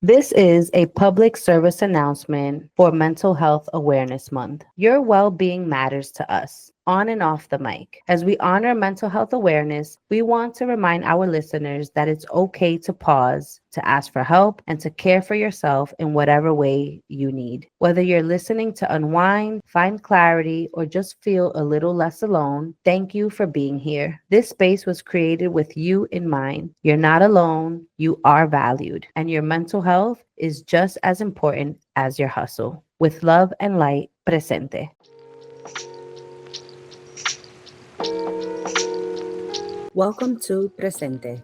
This is a public service announcement for Mental Health Awareness Month. Your well-being matters to us, on and off the mic. As we honor mental health awareness, we want to remind our listeners that it's okay to pause, to ask for help, and to care for yourself in whatever way you need. Whether you're listening to unwind, find clarity, or just feel a little less alone, thank you for being here. This space was created with you in mind. You're not alone, you are valued, and your mental health is just as important as your hustle. With love and light, Presente. Welcome to Presente,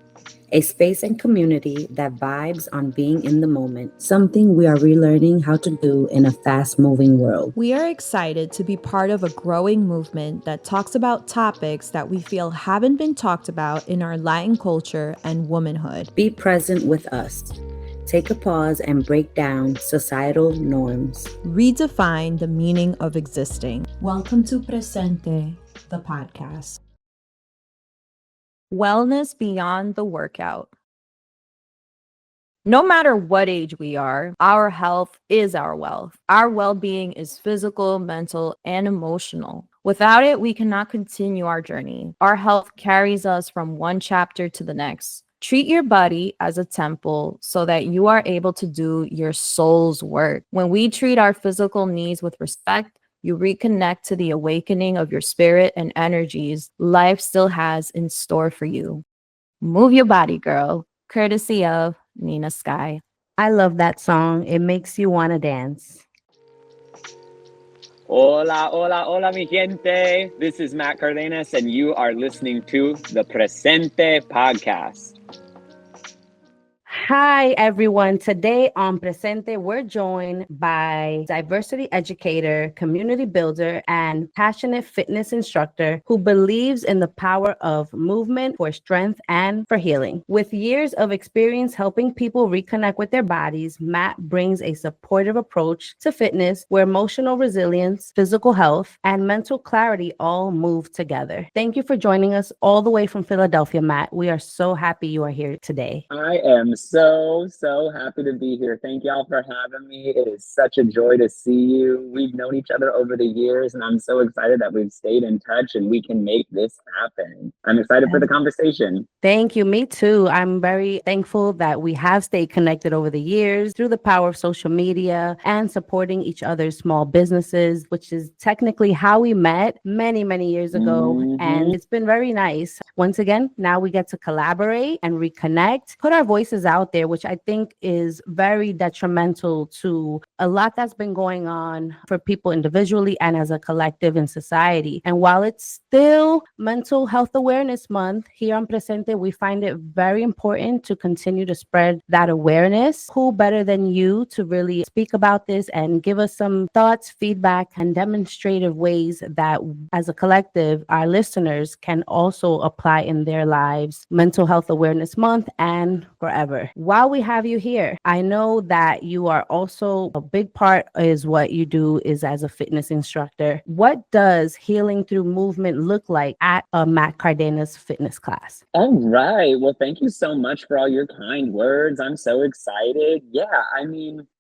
a space and community that vibes on being in the moment, something we are relearning how to do in a fast-moving world. We are excited to be part of a growing movement that talks about topics that we feel haven't been talked about in our Latin culture and womanhood. Be present with us. Take a pause and break down societal norms. Redefine the meaning of existing. Welcome to Presente, the podcast. Wellness beyond the workout. No matter what age we are, our health is our wealth. Our well-being is physical, mental, and emotional. Without it, we cannot continue our journey. Our health carries us from one chapter to the next. Treat your body as a temple so that you are able to do your soul's work. When we treat our physical needs with respect, you reconnect to the awakening of your spirit and energies life still has in store for you. Move your body, girl, courtesy of Nina Sky. I love that song. It makes you want to dance. Hola, hola, hola, mi gente. This is Matt Cárdenas, and you are listening to the Presente podcast. Hi, everyone. Today on Presente, we're joined by diversity educator, community builder, and passionate fitness instructor who believes in the power of movement for strength and for healing. With years of experience helping people reconnect with their bodies, Matt brings a supportive approach to fitness where emotional resilience, physical health, and mental clarity all move together. Thank you for joining us all the way from Philadelphia, Matt. We are so happy you are here today. I am so happy to be here. Thank y'all for having me. It is such a joy to see you. We've known each other over the years, and I'm so excited that we've stayed in touch and we can make this happen. I'm excited for the conversation. Thank you. Me too. I'm very thankful that we have stayed connected over the years through the power of social media and supporting each other's small businesses, which is technically how we met many years ago. And it's been very nice. Once again, now we get to collaborate and reconnect, put our voices out there, which I think is very detrimental to a lot that's been going on for people individually and as a collective in society. And while it's still Mental Health Awareness Month, here on Presente, we find it very important to continue to spread that awareness. Who better than you to really speak about this and give us some thoughts, feedback, and demonstrative ways that as a collective, our listeners can also apply in their lives Mental Health Awareness Month and forever. While we have you here, I know that you are also a big part is what you do is as a fitness instructor. What does healing through movement look like at a Matt Cárdenas fitness class? All right. Well, thank you so much for all your kind words. I'm so excited. Yeah,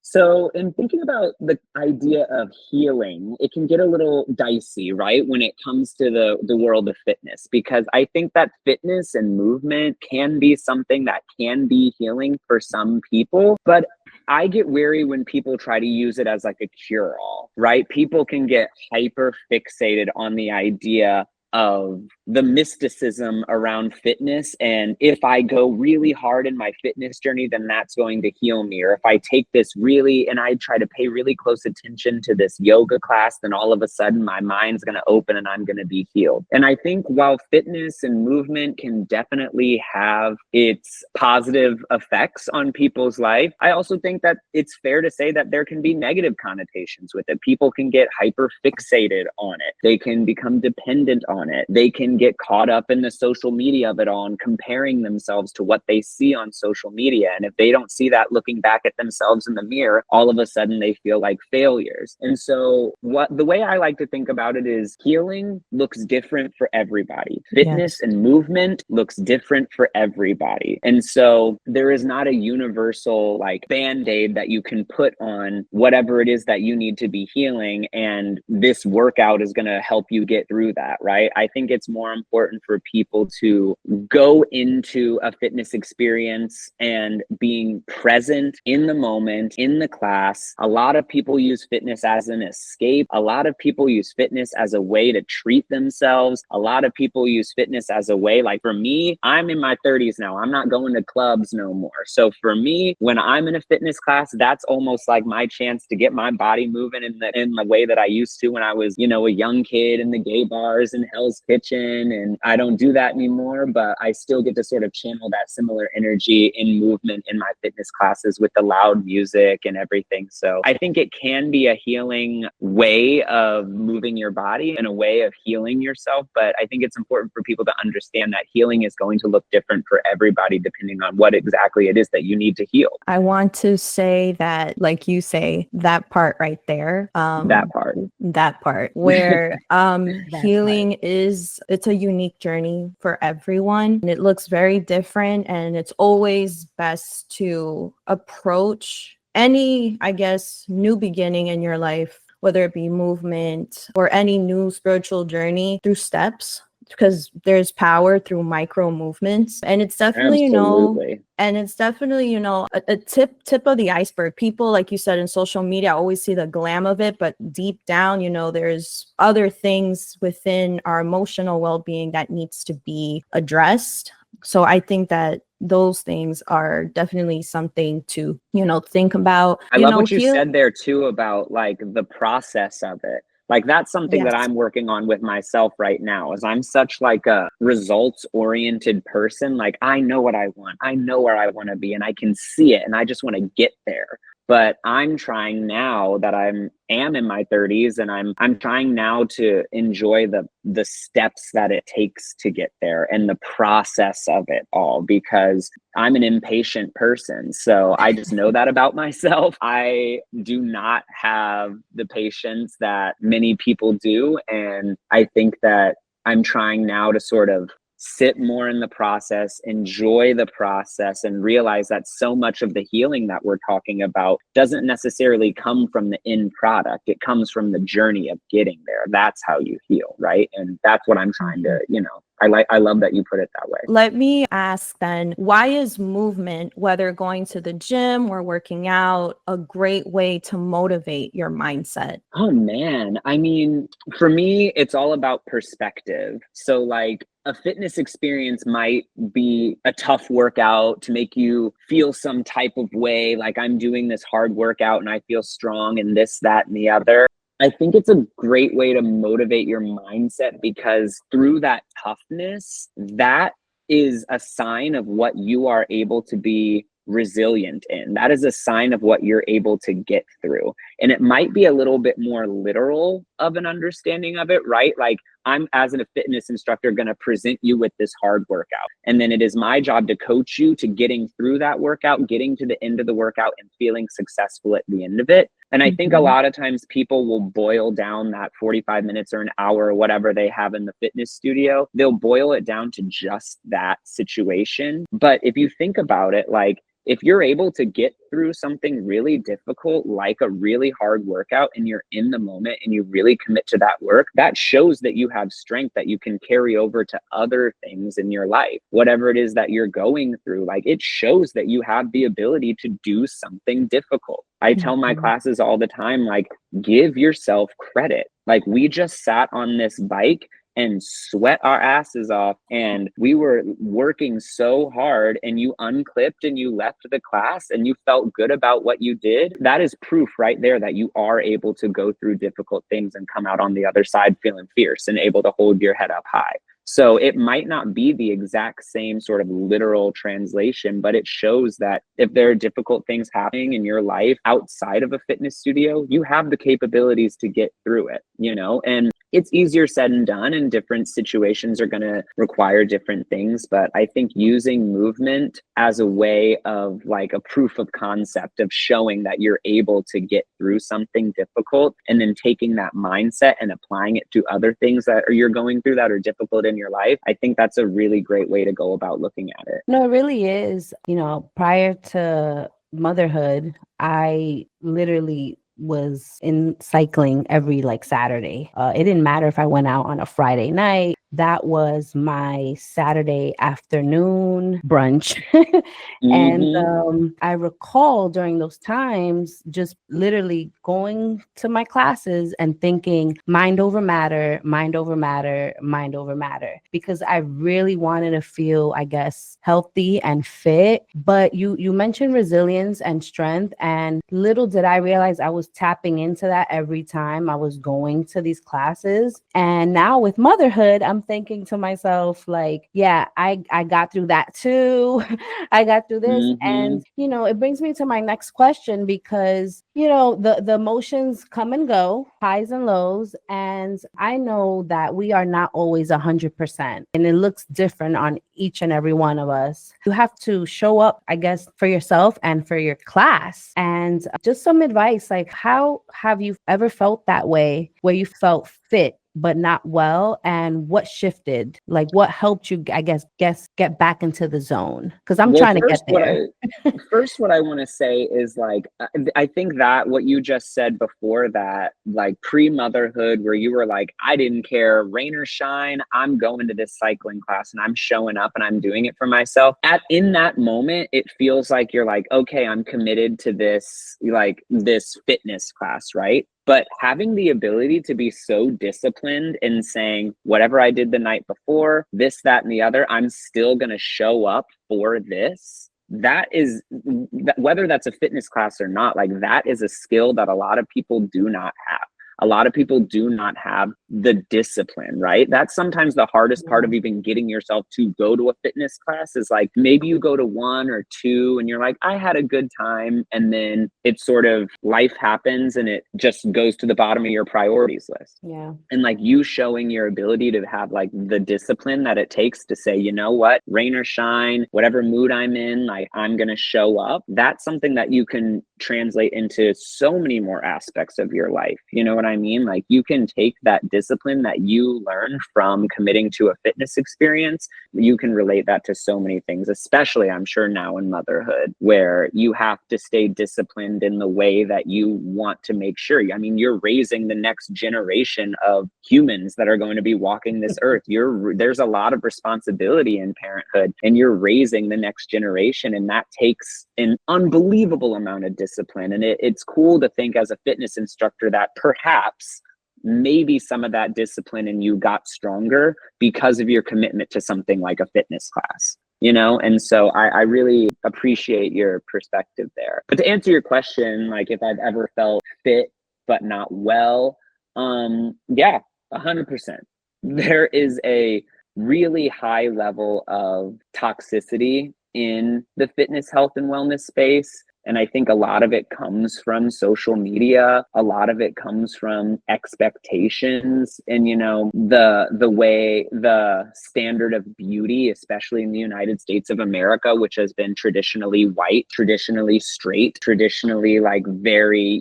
so in thinking about the idea of healing, it can get a little dicey, right? When it comes to the world of fitness, because I think that fitness and movement can be something that can be healing for some people, but I get weary when people try to use it as like a cure-all, right? People can get hyper fixated on the idea of the mysticism around fitness. And if I go really hard in my fitness journey, then that's going to heal me. Or if I take this and I try to pay really close attention to this yoga class, then all of a sudden my mind's going to open and I'm going to be healed. And I think while fitness and movement can definitely have its positive effects on people's life, I also think that it's fair to say that there can be negative connotations with it. People can get hyper fixated on it. They can become dependent on it. They can can get caught up in the social media of it all and comparing themselves to what they see on social media. And if they don't see that looking back at themselves in the mirror, all of a sudden they feel like failures. And so the way I like to think about it is healing looks different for everybody. Fitness and movement looks different for everybody. And so there is not a universal like band-aid that you can put on whatever it is that you need to be healing, and this workout is going to help you get through that, right? I think it's more important for people to go into a fitness experience and being present in the moment, in the class. A lot of people use fitness as an escape. A lot of people use fitness as a way to treat themselves. A lot of people use fitness as a way, like for me, I'm in my 30s now. I'm not going to clubs no more. So for me, when I'm in a fitness class, that's almost like my chance to get my body moving in the way that I used to when I was, you know, a young kid in the gay bars and Hell's Kitchen. And I don't do that anymore, but I still get to sort of channel that similar energy in movement in my fitness classes with the loud music and everything. So I think it can be a healing way of moving your body and a way of healing yourself. But I think it's important for people to understand that healing is going to look different for everybody depending on what exactly it is that you need to heal. I want to say that, like you say, that part right there, that part where healing it's a unique journey for everyone, and it looks very different, and it's always best to approach any, I guess, new beginning in your life, whether it be movement or any new spiritual journey, through steps, because there's power through micro movements. And it's definitely, Absolutely. A tip of the iceberg. People, like you said, in social media always see the glam of it, but deep down, there's other things within our emotional well-being that needs to be addressed. So I think that those things are definitely something to, think about. I love what you said there too about like the process of it. Like that's something that I'm working on with myself right now, is I'm such like a results oriented person. Like I know what I want. I know where I want to be and I can see it and I just want to get there. But I'm trying now that I am in my 30s, and I'm trying now to enjoy the steps that it takes to get there and the process of it all, because I'm an impatient person. So I just know that about myself. I do not have the patience that many people do. And I think that I'm trying now to sort of sit more in the process, enjoy the process, and realize that so much of the healing that we're talking about doesn't necessarily come from the end product. It comes from the journey of getting there. That's how you heal, right? And that's what I'm trying to, I love that you put it that way. Let me ask then, why is movement, whether going to the gym or working out, a great way to motivate your mindset? Oh man, I mean, for me, it's all about perspective. So like a fitness experience might be a tough workout to make you feel some type of way, like I'm doing this hard workout and I feel strong and this, that, and the other. I think it's a great way to motivate your mindset, because through that toughness, that is a sign of what you are able to be resilient in. That is a sign of what you're able to get through. And it might be a little bit more literal of an understanding of it, right? Like I'm, as a fitness instructor, going to present you with this hard workout. And then it is my job to coach you to getting through that workout, getting to the end of the workout and feeling successful at the end of it. And I think a lot of times people will boil down that 45 minutes or an hour or whatever they have in the fitness studio. They'll boil it down to just that situation. But if you think about it, like if you're able to get through something really difficult, like a really hard workout, and you're in the moment and you really commit to that work, that shows that you have strength that you can carry over to other things in your life. Whatever it is that you're going through, like it shows that you have the ability to do something difficult. I tell my classes all the time, like, give yourself credit. Like we just sat on this bike and sweat our asses off, and we were working so hard, and you unclipped and you left the class and you felt good about what you did. That is proof right there that you are able to go through difficult things and come out on the other side feeling fierce and able to hold your head up high. So it might not be the exact same sort of literal translation, but it shows that if there are difficult things happening in your life outside of a fitness studio, you have the capabilities to get through it, And it's easier said than done, and different situations are going to require different things. But I think using movement as a way of like a proof of concept of showing that you're able to get through something difficult, and then taking that mindset and applying it to other things that you're going through that are difficult in your life, I think that's a really great way to go about looking at it. No, it really is. Prior to motherhood, I literally was in cycling every like Saturday. It didn't matter if I went out on a Friday night. That was my Saturday afternoon brunch. And I recall during those times just literally going to my classes and thinking mind over matter, mind over matter, mind over matter, because I really wanted to feel, I guess, healthy and fit. But you mentioned resilience and strength, and little did I realize I was tapping into that every time I was going to these classes. And now with motherhood, I'm thinking to myself, like, yeah, I got through that too. I got through this. And, it brings me to my next question, because, the emotions come and go, highs and lows. And I know that we are not always 100%, and it looks different on each and every one of us. You have to show up, I guess, for yourself and for your class. And just some advice, like, how have you ever felt that way, where you felt fit but not well, and what shifted? Like, what helped you, I guess get back into the zone? Because I'm trying to get there. First, what I want to say is, like, I think that what you just said before that, like pre-motherhood, where you were like, I didn't care, rain or shine, I'm going to this cycling class and I'm showing up and I'm doing it for myself. In that moment, it feels like you're like, okay, I'm committed to this, like this fitness class, right? But having the ability to be so disciplined in saying, whatever I did the night before, this, that, and the other, I'm still going to show up for this. That is, whether that's a fitness class or not, like that is a skill that a lot of people do not have. A lot of people do not have the discipline, right? That's sometimes the hardest part of even getting yourself to go to a fitness class, is like, maybe you go to one or two and you're like, I had a good time. And then it's sort of, life happens and it just goes to the bottom of your priorities list. Yeah. And like you showing your ability to have like the discipline that it takes to say, you know what, rain or shine, whatever mood I'm in, like I'm going to show up. That's something that you can translate into so many more aspects of your life. You know what I mean? Like you can take that discipline that you learn from committing to a fitness experience, you can relate that to so many things, especially I'm sure now in motherhood, where you have to stay disciplined in the way that you want to make sure. I mean, you're raising the next generation of humans that are going to be walking this earth. There's a lot of responsibility in parenthood, and you're raising the next generation, and that takes an unbelievable amount of discipline. And it's cool to think as a fitness instructor that perhaps maybe some of that discipline in you got stronger because of your commitment to something like a fitness class, And so I really appreciate your perspective there. But to answer your question, like if I've ever felt fit but not well, yeah, 100%. There is a really high level of toxicity in the fitness, health, and wellness space. And I think a lot of it comes from social media. A lot of it comes from expectations and, the way the standard of beauty, especially in the United States of America, which has been traditionally white, traditionally straight, traditionally like very,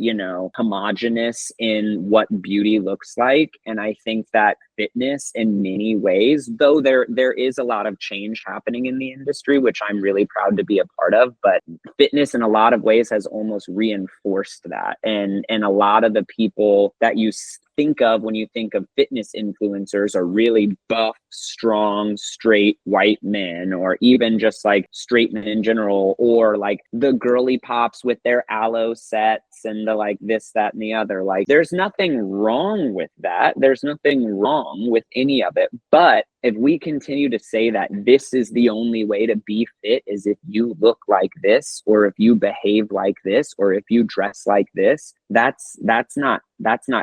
homogenous in what beauty looks like. And I think that fitness in many ways, though there is a lot of change happening in the industry, which I'm really proud to be a part of, but fitness in a lot of ways has almost reinforced that. And a lot of the people that you think of when you think of fitness influencers are really buff, strong, straight white men, or even just like straight men in general, or like the girly pops with their aloe sets and the like this, that, and the other. Like there's nothing wrong with that. There's nothing wrong with any of it. But if we continue to say that this is the only way to be fit is if you look like this, or if you behave like this, or if you dress like this, that's not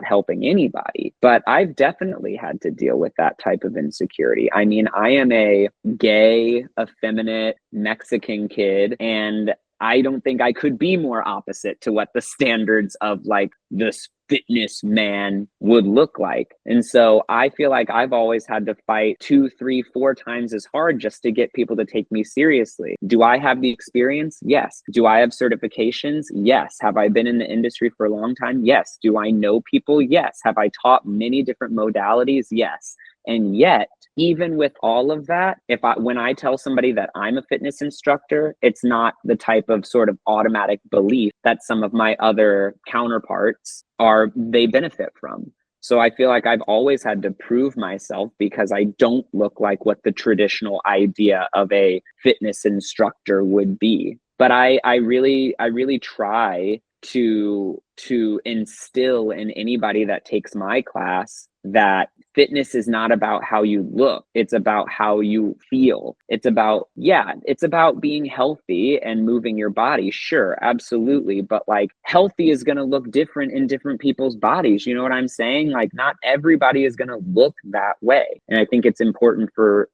helping anybody. But I've definitely had to deal with that type of insecurity. I mean, I am a gay, effeminate Mexican kid, and I don't think I could be more opposite to what the standards of like this fitness man would look like. And so I feel like I've always had to fight 2, 3, 4 times as hard just to get people to take me seriously. Do I have the experience? Yes. Do I have certifications? Yes. Have I been in the industry for a long time? Yes. Do I know people? Yes. Have I taught many different modalities? Yes. And yet, even with all of that, when I tell somebody that I'm a fitness instructor, it's not the type of sort of automatic belief that some of my other counterparts they benefit from. So I feel like I've always had to prove myself because I don't look like what the traditional idea of a fitness instructor would be. But I really try to instill in anybody that takes my class that fitness is not about how you look. It's about how you feel. It's about being healthy and moving your body. Sure, absolutely. But like healthy is going to look different in different people's bodies. You know what I'm saying? Like not everybody is going to look that way. And I think it's important for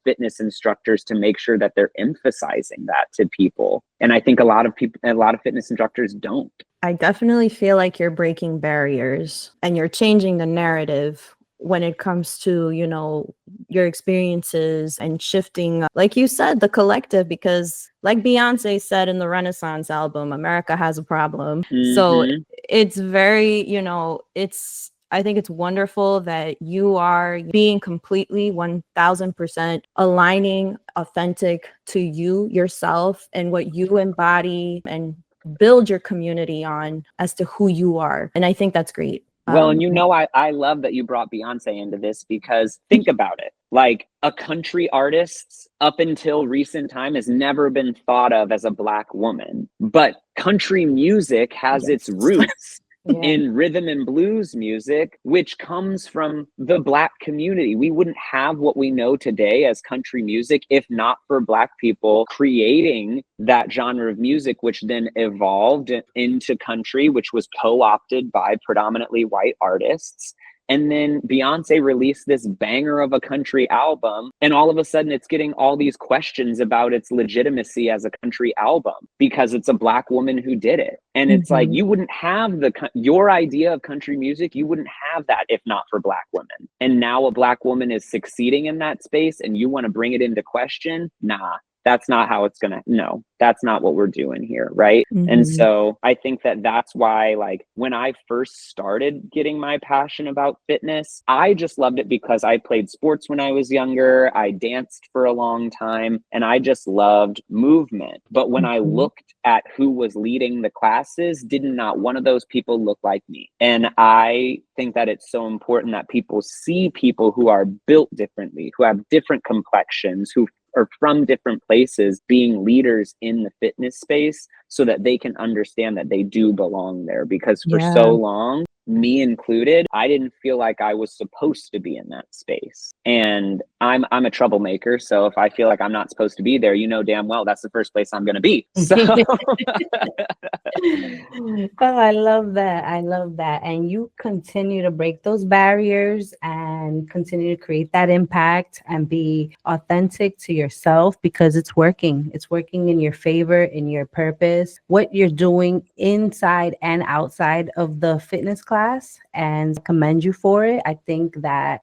fitness instructors to make sure that they're emphasizing that to people. And I think a lot of fitness instructors don't. I definitely feel like you're breaking barriers and you're changing the narrative when it comes to, your experiences and shifting, like you said, the collective, because like Beyonce said in the Renaissance album, America has a problem. Mm-hmm. So it's very, I think it's wonderful that you are being completely 1000% aligning authentic to you, yourself, and what you embody and build your community on as to who you are. And I think that's great. Well, and I love that you brought Beyonce into this because think about it. Like a country artist up until recent time has never been thought of as a Black woman, but country music has its roots in rhythm and blues music, which comes from the Black community. We wouldn't have what we know today as country music if not for Black people creating that genre of music, which then evolved into country, which was co-opted by predominantly white artists. And then Beyonce released this banger of a country album, and all of a sudden it's getting all these questions about its legitimacy as a country album because it's a Black woman who did it. And it's like, you wouldn't have your idea of country music, you wouldn't have that if not for Black women. And now a Black woman is succeeding in that space and you want to bring it into question? Nah. That's not how it's that's not what we're doing here, right? And so I think that's why, like, when I first started getting my passion about fitness, I just loved it because I played sports when I was younger, I danced for a long time, and I just loved movement. But when I looked at who was leading the classes, not one of those people look like me. And I think that it's so important that people see people who are built differently, who have different complexions, who are from different places being leaders in the fitness space so that they can understand that they do belong there. Because for so long, me included, I didn't feel like I was supposed to be in that space. And I'm a troublemaker. So if I feel like I'm not supposed to be there, damn well that's the first place I'm going to be. So Oh, I love that. I love that. And you continue to break those barriers and continue to create that impact and be authentic to yourself because it's working. It's working in your favor, in your purpose, what you're doing inside and outside of the fitness class. And I commend you for it. I think that,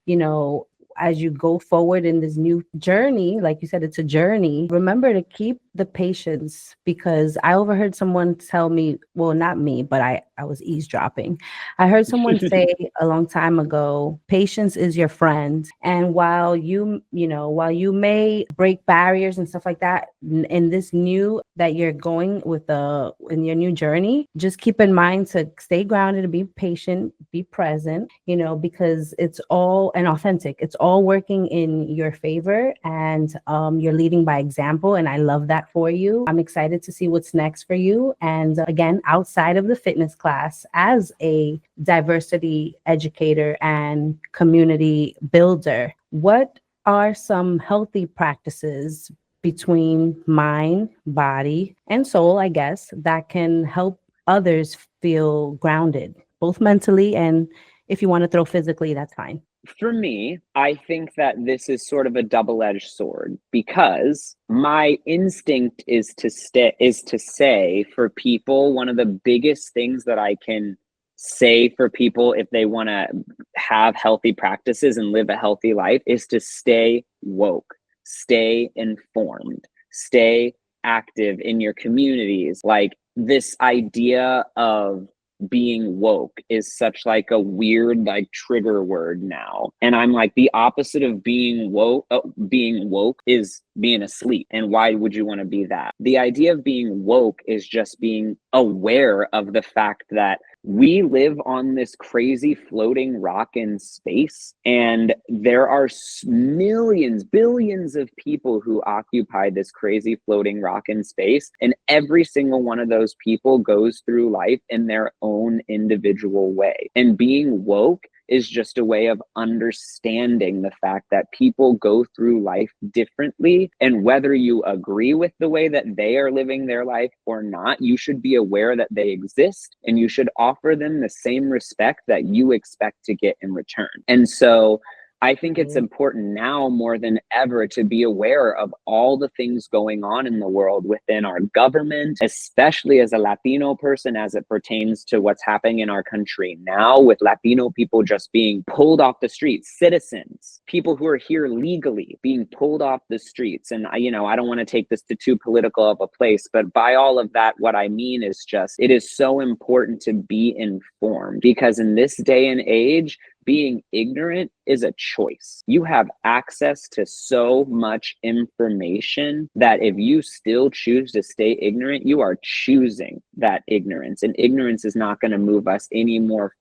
as you go forward in this new journey, like you said, it's a journey. Remember to keep the patience, because I overheard someone tell me, well, not me, but I was eavesdropping. I heard someone say a long time ago, patience is your friend. And while you may break barriers and stuff like that in this new that you're going with in your new journey, just keep in mind to stay grounded and be patient, be present, because it's all and authentic. It's all working in your favor, and you're leading by example. And I love that for you. I'm excited to see what's next for you. And again, outside of the fitness class, as a diversity educator and community builder, what are some healthy practices between mind, body, and soul, I guess, that can help others feel grounded, both mentally and if you want to throw physically, that's fine. For me, I think that this is sort of a double-edged sword because my instinct is to say for people, one of the biggest things that I can say for people if they want to have healthy practices and live a healthy life is to stay woke, stay informed, stay active in your communities. Like, this idea of being woke is such like a weird like trigger word now, and I'm like, the opposite of being woke is being asleep, and why would you want to be that? The idea of being woke is just being aware of the fact that we live on this crazy floating rock in space, and there are millions, billions of people who occupy this crazy floating rock in space, and every single one of those people goes through life in their own individual way. And being woke is just a way of understanding the fact that people go through life differently, and whether you agree with the way that they are living their life or not, you should be aware that they exist, and you should offer them the same respect that you expect to get in return. And so I think it's important now more than ever to be aware of all the things going on in the world within our government, especially as a Latino person, as it pertains to what's happening in our country now, with Latino people just being pulled off the streets, citizens, people who are here legally being pulled off the streets. And I don't want to take this to too political of a place, but by all of that, what I mean is just, it is so important to be informed, because in this day and age, being ignorant is a choice. You have access to so much information that if you still choose to stay ignorant, you are choosing that ignorance. And ignorance is not going to move us any more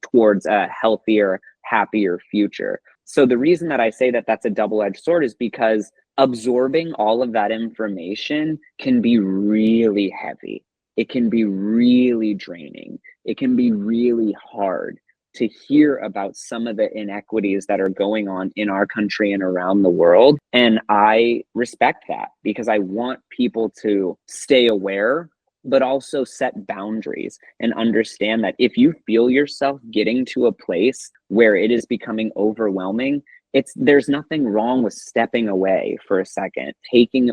towards a healthier, happier future. So the reason that I say that that's a double-edged sword is because absorbing all of that information can be really heavy. It can be really draining. It can be really hard to hear about some of the inequities that are going on in our country and around the world. And I respect that, because I want people to stay aware, but also set boundaries and understand that if you feel yourself getting to a place where it is becoming overwhelming, there's nothing wrong with stepping away for a second, taking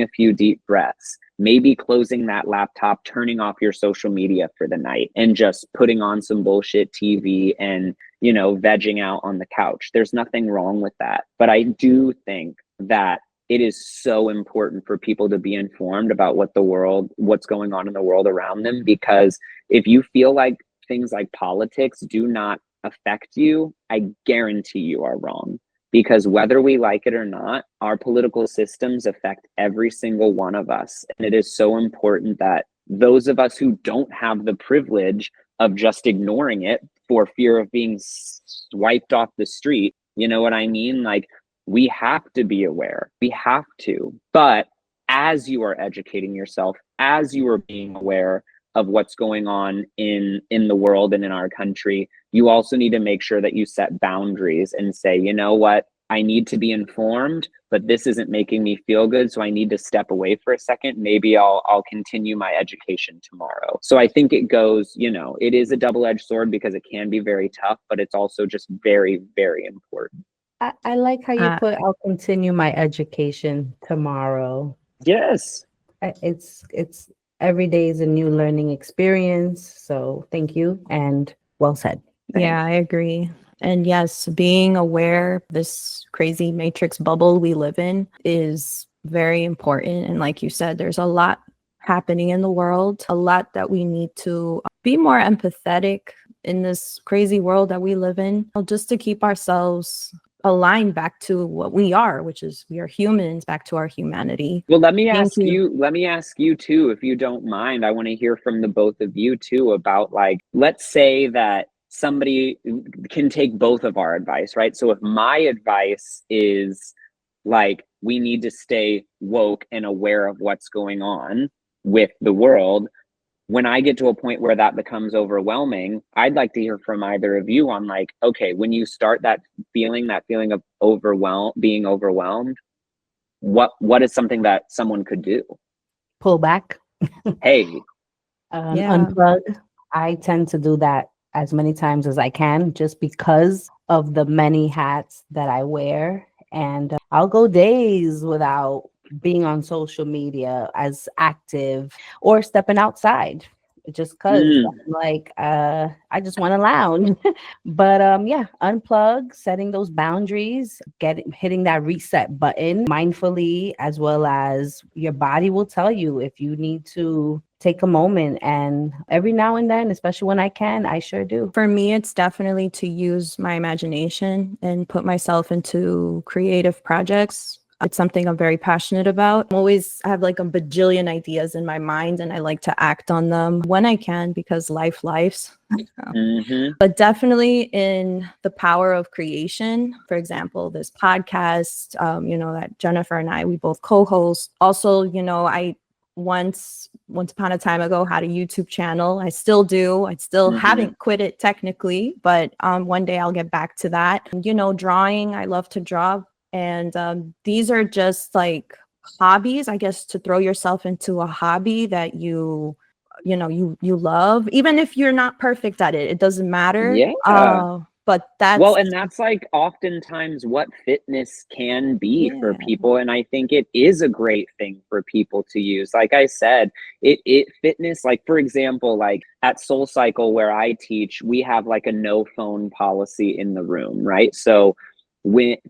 a few deep breaths, maybe closing that laptop, turning off your social media for the night, and just putting on some bullshit TV and, vegging out on the couch. There's nothing wrong with that. But I do think that it is so important for people to be informed about what's going on in the world around them, because if you feel like things like politics do not affect you, I guarantee you are wrong. Because whether we like it or not, our political systems affect every single one of us. And it is so important that those of us who don't have the privilege of just ignoring it for fear of being swiped off the street, you know what I mean? Like, we have to be aware. We have to. But as you are educating yourself, as you are being aware of what's going on in the world and in our country, you also need to make sure that you set boundaries and say, you know what, I need to be informed, but this isn't making me feel good, so I need to step away for a second. Maybe I'll continue my education tomorrow. So I think it goes, it is a double-edged sword, because it can be very tough, but it's also just very, very important. I like how you put, I'll continue my education tomorrow. Yes. It's every day is a new learning experience. So thank you, and well said. Yeah, I agree. And yes, being aware of this crazy matrix bubble we live in is very important. And like you said, there's a lot happening in the world, a lot that we need to be more empathetic in this crazy world that we live in, just to keep ourselves aligned back to what we are, which is we are humans, back to our humanity. Well, let me ask you too, if you don't mind. I want to hear from the both of you too about, like, let's say that somebody can take both of our advice, right? So if my advice is like, we need to stay woke and aware of what's going on with the world, when I get to a point where that becomes overwhelming, I'd like to hear from either of you on, like, okay, when you start that feeling of being overwhelmed, what is something that someone could do? Pull back. Hey. Unplug. I tend to do that as many times as I can, just because of the many hats that I wear. And I'll go days without being on social media as active or stepping outside. just because like I just want to lounge. But yeah, unplug, setting those boundaries, hitting that reset button mindfully, as well as your body will tell you if you need to take a moment. And every now and then, especially when I can, I sure do. For me, it's definitely to use my imagination and put myself into creative projects. It's something I'm very passionate about. I have like a bajillion ideas in my mind, and I like to act on them when I can because lives. But definitely in the power of creation. For example, this podcast, that Jennifer and we both co-host. Also, I once upon a time ago had a YouTube channel. I still do. I still haven't quit it technically, but one day I'll get back to that. Drawing, I love to draw. And these are just like hobbies, I guess, to throw yourself into a hobby that you love, even if you're not perfect at it. It doesn't matter. Yeah. But that's like oftentimes what fitness can be for people. And I think it is a great thing for people to use. Like I said, it fitness, like for example, like at Soul Cycle where I teach, we have like a no phone policy in the room, right? So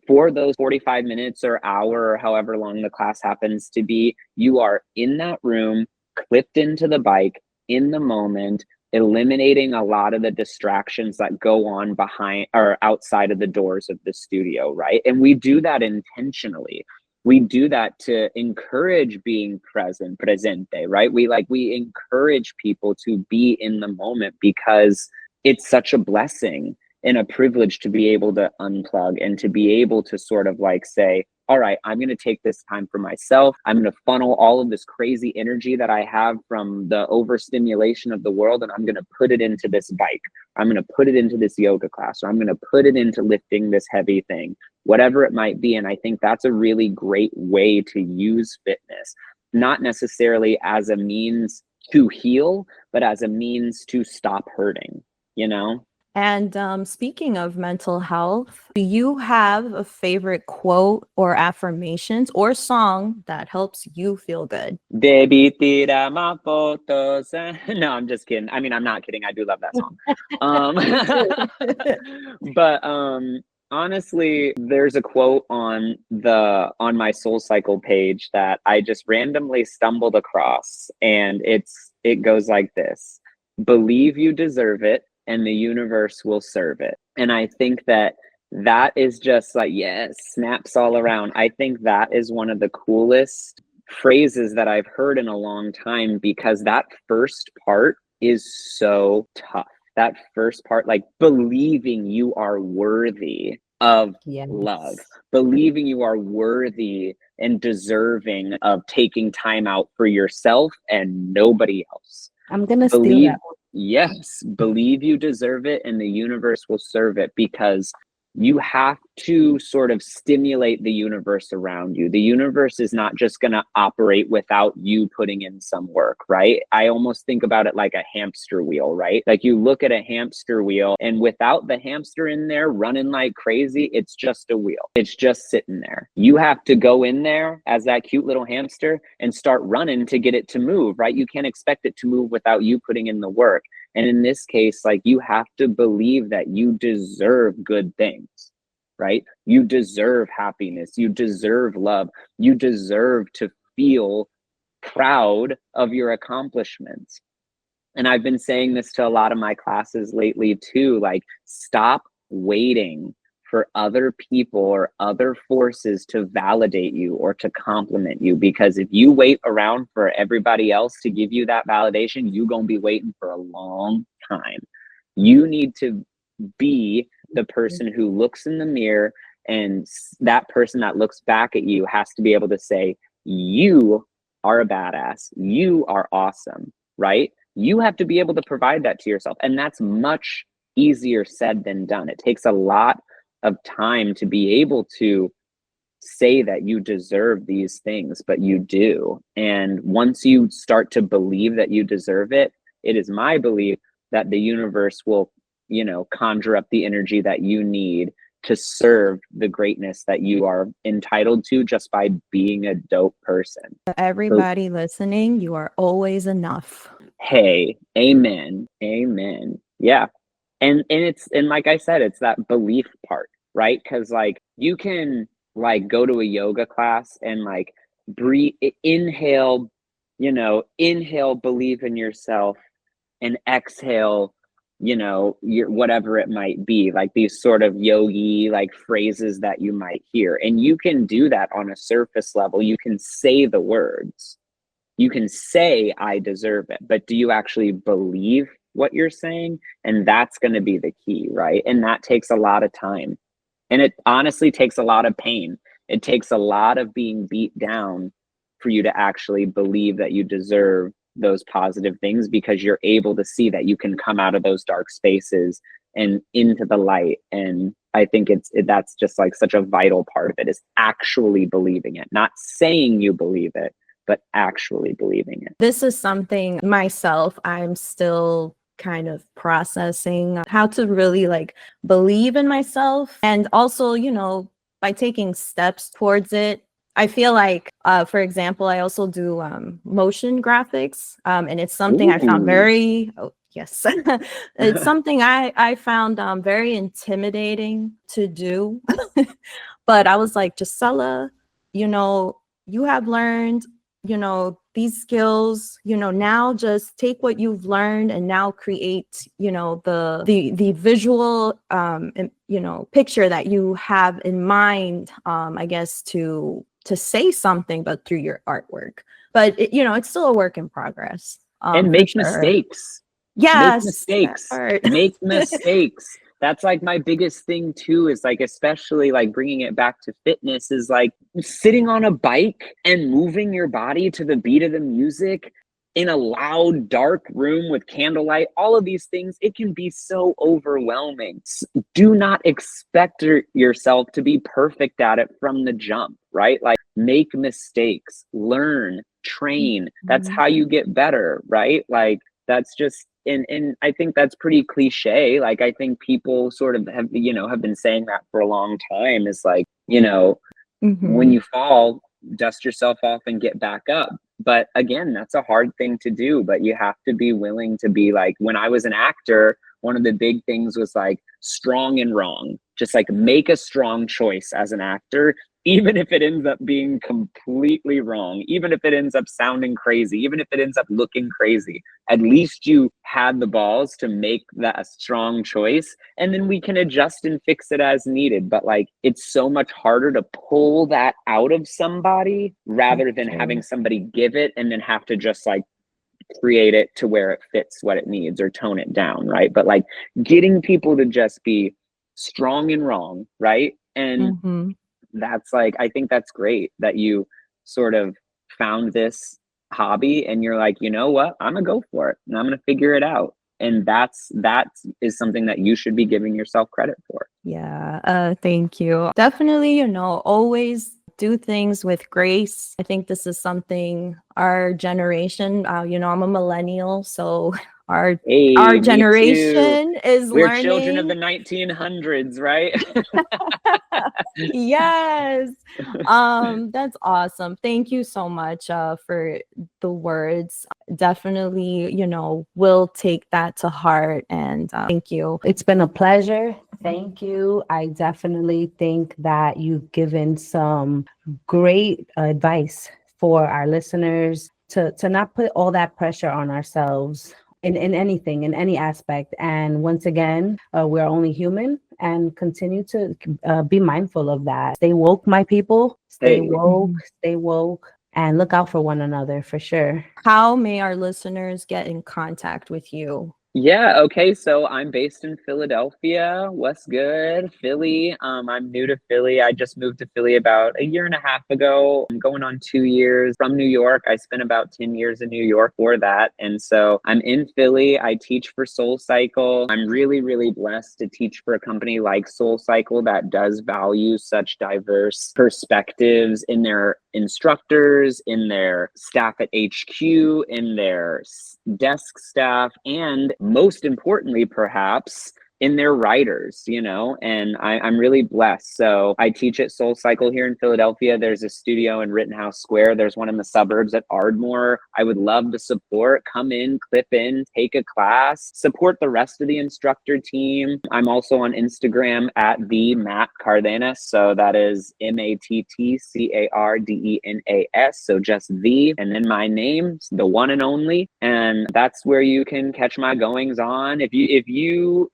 for those 45 minutes or hour or however long the class happens to be, you are in that room, clipped into the bike, in the moment, eliminating a lot of the distractions that go on behind or outside of the doors of the studio, right? And we do that intentionally. We do that to encourage being presente, right? We encourage people to be in the moment because it's such a blessing and a privilege to be able to unplug and to be able to sort of like say, all right, I'm going to take this time for myself. I'm going to funnel all of this crazy energy that I have from the overstimulation of the world, and I'm going to put it into this bike. I'm going to put it into this yoga class, or I'm going to put it into lifting this heavy thing, whatever it might be. And I think that's a really great way to use fitness, not necessarily as a means to heal, but as a means to stop hurting, And speaking of mental health, do you have a favorite quote or affirmations or song that helps you feel good? Baby, tira ma fotos. No, I'm just kidding. I mean, I'm not kidding. I do love that song. But honestly, there's a quote on my Soul Cycle page that I just randomly stumbled across, and it goes like this: believe you deserve it, and the universe will serve it. And I think that is just like, yes, snaps all around. I think that is one of the coolest phrases that I've heard in a long time, because that first part is so tough. That first part, like believing you are worthy of love, believing you are worthy and deserving of taking time out for yourself and nobody else. I'm going to steal that one. Yes, believe you deserve it and the universe will serve it, because you have to sort of stimulate the universe around you. The universe is not just going to operate without you putting in some work, right? I almost think about it like a hamster wheel, right? Like you look at a hamster wheel, and without the hamster in there running like crazy, it's just a wheel. It's just sitting there. You have to go in there as that cute little hamster and start running to get it to move, right? You can't expect it to move without you putting in the work. And in this case, like, you have to believe that you deserve good things, right? You deserve happiness. You deserve love. You deserve to feel proud of your accomplishments. And I've been saying this to a lot of my classes lately too, like, stop waiting for other people or other forces to validate you or to compliment you. Because if you wait around for everybody else to give you that validation, you're going to be waiting for a long time. You need to be the person who looks in the mirror, and that person that looks back at you has to be able to say, you are a badass. You are awesome, right? You have to be able to provide that to yourself. And that's much easier said than done. It takes a lot of time to be able to say that you deserve these things, but you do. And once you start to believe that you deserve it, it is my belief that the universe will, conjure up the energy that you need to serve the greatness that you are entitled to just by being a dope person. Everybody listening, you are always enough. Hey, amen. Amen. Yeah. And like I said, it's that belief part, right? Because like you can like go to a yoga class and like breathe, inhale, inhale, believe in yourself, and exhale, your whatever it might be, like these sort of yogi like phrases that you might hear. And you can do that on a surface level. You can say the words. You can say, I deserve it, but do you actually believe what you're saying? And that's going to be the key, right? And that takes a lot of time. And it honestly takes a lot of pain. It takes a lot of being beat down for you to actually believe that you deserve those positive things, because you're able to see that you can come out of those dark spaces and into the light. And I think that's just like such a vital part of it, is actually believing it, not saying you believe it, but actually believing it. This is something myself, I'm still kind of processing how to really like believe in myself. And also, by taking steps towards it, I feel like, for example, I also do motion graphics. And it's something I found very, yes, it's something I found very intimidating to do. But I was like, Jissela, you have learned these skills, now just take what you've learned and now create, the visual, picture that you have in mind, I guess, to say something, but through your artwork. But it's still a work in progress. And make mistakes. Yes. Make mistakes. Make mistakes. That's like my biggest thing too, is like, especially like bringing it back to fitness, is like sitting on a bike and moving your body to the beat of the music in a loud, dark room with candlelight, all of these things. It can be so overwhelming. Do not expect yourself to be perfect at it from the jump, right? Like, make mistakes, learn, train. That's how you get better, right? Like, that's just, and I think that's pretty cliche. Like, I think people sort of have been saying that for a long time, is like, when you fall, dust yourself off and get back up. But again, that's a hard thing to do, but you have to be willing to be like, when I was an actor, one of the big things was like strong and wrong. Just like make a strong choice as an actor, even if it ends up being completely wrong, even if it ends up sounding crazy, even if it ends up looking crazy, at least you had the balls to make that a strong choice, and then we can adjust and fix it as needed. But like, it's so much harder to pull that out of somebody rather than having somebody give it and then have to just like create it to where it fits what it needs or tone it down, right? But like getting people to just be strong and wrong, right? And that's like, I think that's great that you sort of found this hobby and you're like, you know what, I'm gonna go for it and I'm gonna figure it out. And that is something that you should be giving yourself credit for. Yeah, thank you. Definitely, always do things with grace. I think this is something our generation, I'm a millennial, so our generation is We're learning. children of the 1900s, right? Yes. That's awesome. Thank you so much for the words. Definitely, we'll take that to heart, and thank you. It's been a pleasure. Thank you. I definitely think that you've given some great advice for our listeners to not put all that pressure on ourselves in anything, in any aspect. And once again, we're only human, and continue to be mindful of that. Stay woke, my people. Stay woke, and look out for one another for sure. How may our listeners get in contact with you? Yeah, okay, so I'm based in Philadelphia. What's good? Philly. I'm new to Philly. I just moved to Philly about a year and a half ago. I'm going on 2 years from New York. I spent about 10 years in New York for that. And so I'm in Philly. I teach for Soul Cycle. I'm really, really blessed to teach for a company like Soul Cycle that does value such diverse perspectives in their instructors, in their staff at HQ, in their desk staff, and most importantly, perhaps, in their writers, and I'm really blessed. So I teach at Soul Cycle here in Philadelphia. There's a studio in Rittenhouse Square. There's one in the suburbs at Ardmore. I would love to support. Come in, clip in, take a class, support the rest of the instructor team. I'm also on Instagram at the Matt Cárdenas. So that is MattCardenas. So just the, and then my name, the one and only. And that's where you can catch my goings on. If you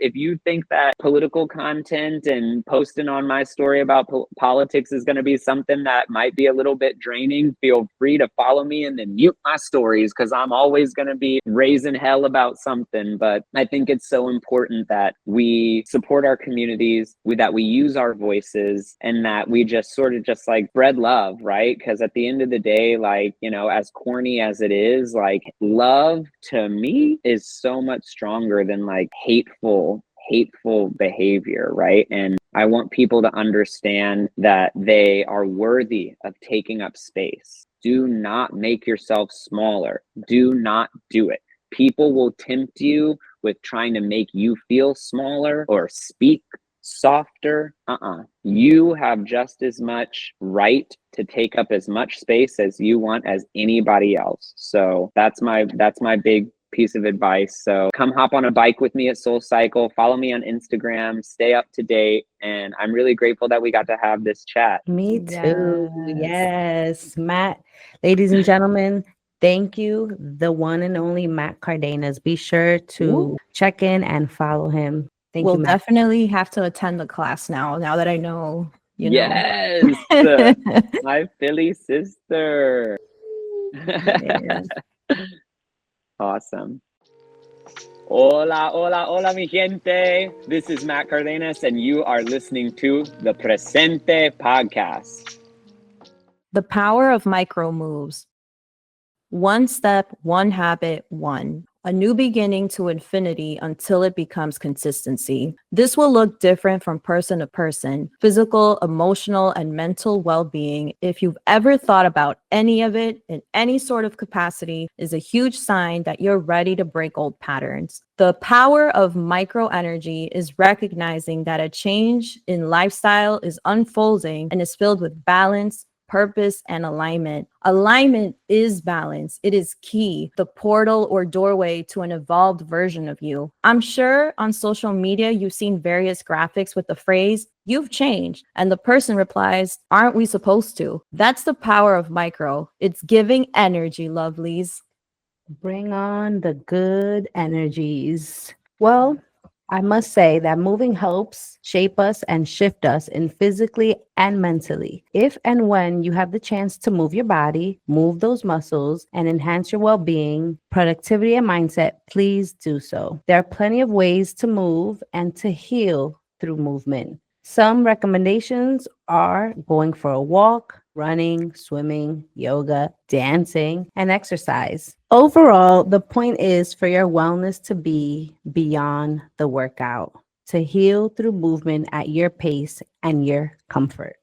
think that political content and posting on my story about politics is going to be something that might be a little bit draining, feel free to follow me and then mute my stories, because I'm always going to be raising hell about something. But I think it's so important that we support our communities, that we use our voices, and that we just sort of just like spread love, right? Because at the end of the day, like, as corny as it is, like, love to me is so much stronger than like hateful behavior, right? And I want people to understand that they are worthy of taking up space. Do not make yourself smaller. Do not do it. People will tempt you with trying to make you feel smaller or speak softer. You have just as much right to take up as much space as you want as anybody else. So that's my big piece of advice. So come hop on a bike with me at Soul Cycle, follow me on Instagram, stay up to date, and I'm really grateful that we got to have this chat. Me too. Yes. Yes, Matt. Ladies and gentlemen, thank you, the one and only Matt Cardenas. Be sure to check in and follow him. Thank We'll you, Matt. definitely have to attend the class now that I know, Yes, my Philly sister. Yes. Awesome. Hola, hola, hola, mi gente. This is Matt Cardenas, and you are listening to the Presente podcast. The power of micro moves. One step, one habit, one. A new beginning to infinity until it becomes consistency. This will look different from person to person, physical, emotional, and mental well-being. If you've ever thought about any of it in any sort of capacity, is a huge sign that you're ready to break old patterns. The power of micro energy is recognizing that a change in lifestyle is unfolding and is filled with balance, purpose, and alignment. Alignment is balance. It is key, the portal or doorway to an evolved version of you. I'm sure on social media, you've seen various graphics with the phrase, "You've changed." And the person replies, "Aren't we supposed to?" That's the power of micro. It's giving energy, lovelies. Bring on the good energies. Well, I must say that moving helps shape us and shift us in physically and mentally. If and when you have the chance to move your body, move those muscles, and enhance your well being, productivity, and mindset, please do so. There are plenty of ways to move and to heal through movement. Some recommendations are going for a walk, running, swimming, yoga, dancing, and exercise. Overall, the point is for your wellness to be beyond the workout, to heal through movement at your pace and your comfort.